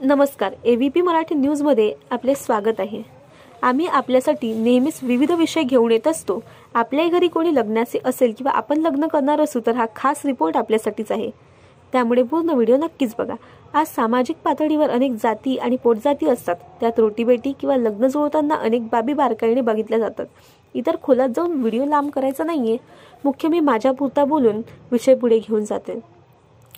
नमस्कार, एबीपी मराठी न्यूजमध्ये आपले स्वागत आहे। आम्ही आपल्यासाठी नेहमीच विविध विषय घेऊन येत असतो। आपल्या घरी कोणी लग्नाचे असेल किंवा आपण लग्न करणार असू तर हा खास रिपोर्ट आपल्यासाठीच आहे। त्यामुळे पूर्ण व्हिडिओ नक्कीच बघा। आज सामाजिक पातळीवर अनेक जाती आणि पोटजाती असतात, त्यात रोटीबेटी किंवा लग्न जुळवताना अनेक बाबी बारकाईने बघितल्या जातात। इतर खोलात जाऊन व्हिडिओ लांब करायचा नाहीये, मुख्य मी माझ्यापुरता बोलून विषय पुढे घेऊन जाते।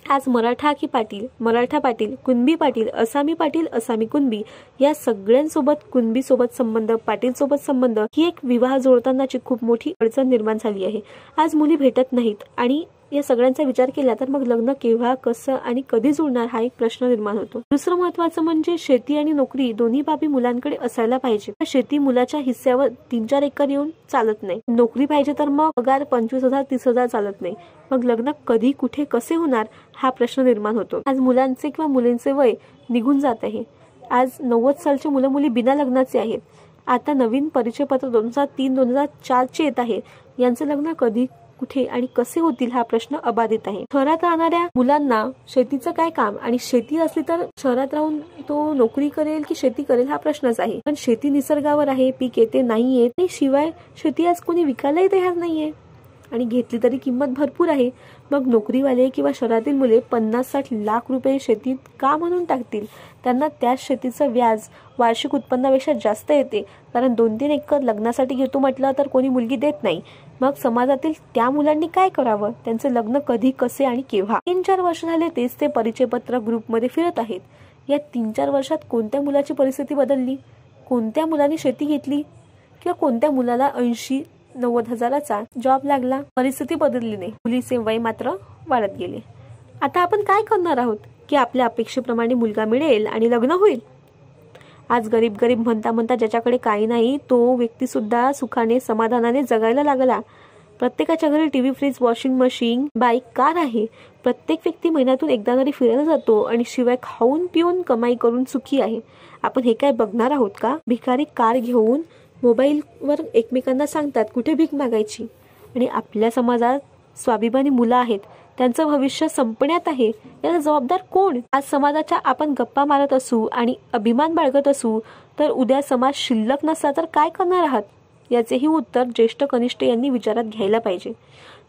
आज मराठा की पाटील, मराठा पाटील, कुणबी पाटील, असामी पाटील, असामी कुणबी या सगळ्यांसोबत कुणबी सोबत संबंध, पाटील सोबत संबंध ही एक विवाह जुळतानाची खूप मोठी अडचण निर्माण झाली आहे। आज मुली भेटत नाहीत आणि या सगळ्यांचा विचार केला तर मग लग्न केव्हा, कसं आणि कधी जुळणार हा एक प्रश्न निर्माण होतो। दुसरं महत्त्वाचं म्हणजे शेती आणि नोकरी दोन्ही बाबी मुलांकडे असायला पाहिजे। शेती मुलाच्या हिस्स्यावर 3-4 एकर येऊन चालत नाही, नोकरी पाहिजे तर मग पगार 25,000-30,000 चालत नाही। मग लग्न कधी, कुठे, कसे होणार हा प्रश्न निर्माण होतो। आज मुलांचे किंवा मुलींचे वय निघून जात आहे। आज 90 सालचे मुलं मुली बिना लग्नाचे आहेत। आता नवीन परिचयपत्र 2003-2004 चे येत आहे। यांचे लग्न कधी, कुठे आणि कसे होतील हा प्रश्न अबाधित आहे। शहरात राहणाऱ्या मुलांना शेतीचं काय काम आणि शेती असली तर शहरात राहून तो नोकरी करेल की शेती करेल हा प्रश्नच आहे। पण शेती निसर्गावर आहे, पीक येते नाही येत, शिवाय शेती आज कोणी विकायलाही तयार नाहीये आणि घेतली तरी किंमत भरपूर आहे। मग नोकरीवाले किंवा शहरातील मुले 50-60 लाख रुपये शेतीत का म्हणून टाकतील? त्यांना त्याच शेतीचं व्याज वार्षिक उत्पन्नापेक्षा जास्त येते, कारण 2-3 एकर लग्नासाठी घेतो म्हटलं तर कोणी मुलगी देत नाही। मग समाजातील त्या मुलांनी काय करावं? त्यांचे लग्न कधी, कसे आणि केव्हा? 3-4 वर्ष झाले तेच ते परिचयपत्र ग्रुपमध्ये फिरत आहेत। या 3-4 वर्षात कोणत्या मुलाची परिस्थिती बदलली? कोणत्या मुलाने शेती घेतली किंवा कोणत्या मुलाला 80-90 हजाराचा जॉब लागला? परिस्थिती बदलली नाही, मुलीचे वय मात्र वाढत गेले। आता आपण काय करणार आहोत की आपल्या अपेक्षेप्रमाणे मुलगा मिळेल आणि लग्न होईल? आज गरीब गरीब म्हणता म्हणता ज्याच्याकडे काही नाही तो व्यक्ती सुद्धा सुखाने समाधानाने जगायला लागला। प्रत्येकाच्या घरी TV, fridge, washing machine, bike, car आहे। प्रत्येक व्यक्ती महिन्यातून एकदा घरी फिरायला जातो आणि शिवाय खाऊन पिऊन कमाई करून सुखी आहे। आपण हे काय बघणार आहोत का? भिकारी कार घेऊन मोबाईलवर एकमेकांना सांगतात कुठे भीक मागायची आणि आपल्या समाजात स्वाभिमानी मुलं आहेत, त्यांचं भविष्य संपण्यात आहे। याला जबाबदार कोण? आज समाजाच्या आपण गप्पा मारत असू आणि अभिमान बाळगत असू तर उद्या समाज शिल्लक नसला तर काय करणार आहात? याचेही उत्तर ज्येष्ठ कनिष्ठ यांनी विचारात घ्यायला पाहिजे।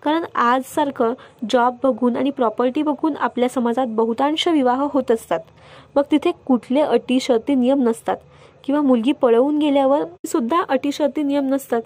कारण आज सारखं जॉब बघून आणि प्रॉपर्टी बघून आपल्या समाजात बहुतांश विवाह होत असतात। मग तिथे कुठले अटी शर्ती नियम नसतात किंवा मुलगी पळवून गेल्यावर सुद्धा अटी शर्ती नियम नसतात।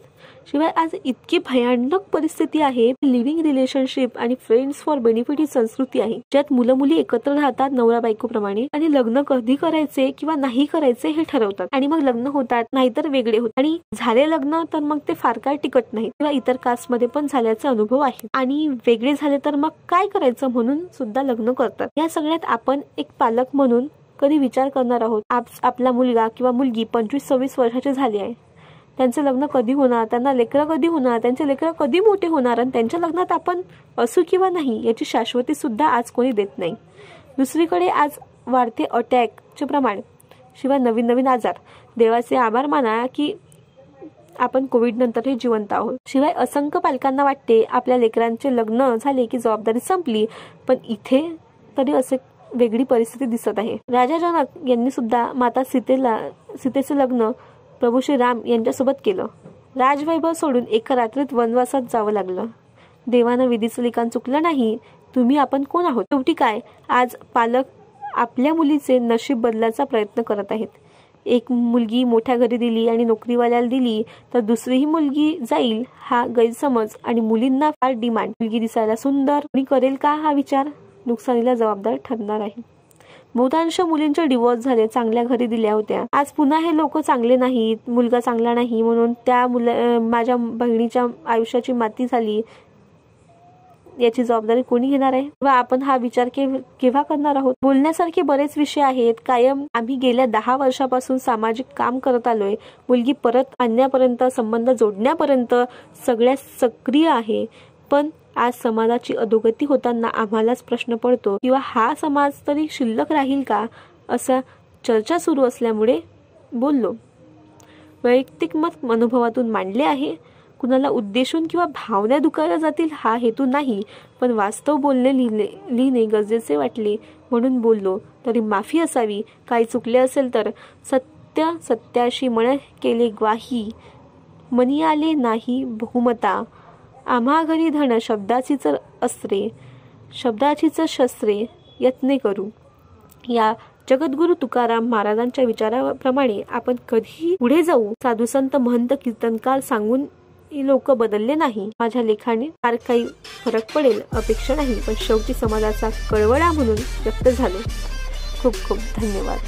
शिवाय आज इतकी भयानक परिस्थिती आहे, लिव्हिंग रिलेशनशिप आणि फ्रेंड्स फॉर बेनिफिट ही संस्कृती आहे, ज्यात मुलं मुली एकत्र राहतात नवरा बायको प्रमाणे आणि लग्न कधी करायचे किंवा नाही करायचे हे ठरवतात आणि मग लग्न होतात, नाहीतर वेगळे होतात आणि झाले लग्न तर मग ते फार काळ टिकत नाही किंवा इतर कास्ट मध्ये पण झाल्याचा अनुभव आहे आणि वेगळे झाले तर मग काय करायचं म्हणून सुद्धा लग्न करतात। या सगळ्यात आपण एक पालक म्हणून कधी विचार करणार आहोत आपला मुलगा किंवा मुलगी 25-26 वर्षाचे झाले आहे, त्यांचे लग्न कधी होणार, त्यांना लेकरं कधी होणार, त्यांचे लेकरं कधी मोठे होणार आणि त्यांच्या लग्नात आपण असू किंवा नाही याची शाश्वती सुद्धा आज कोणी देत नाही। दुसरीकडे आज वाढते अटॅकचे प्रमाण, शिवाय नवीन नवीन आजार। देवाचे आभार माना की आपण कोविड नंतरही जिवंत आहोत। शिवाय असंख्य पालकांना वाटते आपल्या लेकरांचे लग्न झाले की जबाबदारी संपली, पण इथे तरी असे वेगळी परिस्थिती दिसत आहे। राजा जनक यांनी सुद्धा माता सीतेचे लग्न प्रभू श्री राम यांच्यासोबत केलं। राजवैभव सोडून एका रात्रीत वनवासात जावं लागलं। देवानं विधीचं लिखाण चुकलं नाही, तुम्ही आपण कोण आहोत? शेवटी काय, आज पालक आपल्या मुलीचे नशीब बदलायचा प्रयत्न करत आहेत। एक मुलगी मोठ्या घरी दिली आणि नोकरीवाल्याला दिली तर दुसरीही मुलगी जाईल हा गैरसमज आणि मुलींना फार डिमांड। मुलगी दिसायला सुंदर, कोणी करेल का हा विचार नुकसानीला जबाबदार ठरणार आहे। बहुतांश मुलींचे डिवोर्स झाले, चांगल्या घरी दिल्या होत्या। आज पुन्हा हे लोक चांगले नाहीत, मुलगा चांगला नाही म्हणून त्या माझ्या बहिणीच्या आयुष्याची माती झाली, याची जबाबदारी कोणी घेणार आहे? व आपण हा विचार केव्हा करणार आहोत? बोलण्यासारखे बरेच विषय आहेत। कायम आम्ही गेल्या 10 वर्षापासून सामाजिक काम करत आलोय। मुलगी परत आणण्यापर्यंत, संबंध जोडण्यापर्यंत सगळ्यात सक्रिय आहे। पण आज समाजाची अधोगती होताना आम्हालाच प्रश्न पडतो किंवा हा समाज तरी शिल्लक राहील का, असा चर्चा सुरू असल्यामुळे बोललो। वैयक्तिक मत अनुभवातून मांडले आहे। कुणाला उद्देशून किंवा भावना दुखावल्या जातील हा हेतू नाही, पण वास्तव बोलणे लिहिणे गरजेचे वाटले म्हणून बोललो तरी माफी असावी. काही चुकले असेल तर सत्याशी मन केले ग्वाही, मनी आले नाही बहुमता. आम्हा घरी धन शब्दाचीच अस्त्रे, शब्दाचीच शस्त्रे यत्ने करू. या जगद्गुरु तुकाराम महाराजांच्या विचाराप्रमाणे आपण कधी पुढे जाऊ. साधू संत महंत कीर्तनकार सांगून लोक बदलले नाही. माझ्या लेखाने फार काही फरक पडेल अपेक्षा नाही, पण शेवटी समाजाचा कळवळा म्हणून व्यक्त झालो. खूप खूप धन्यवाद.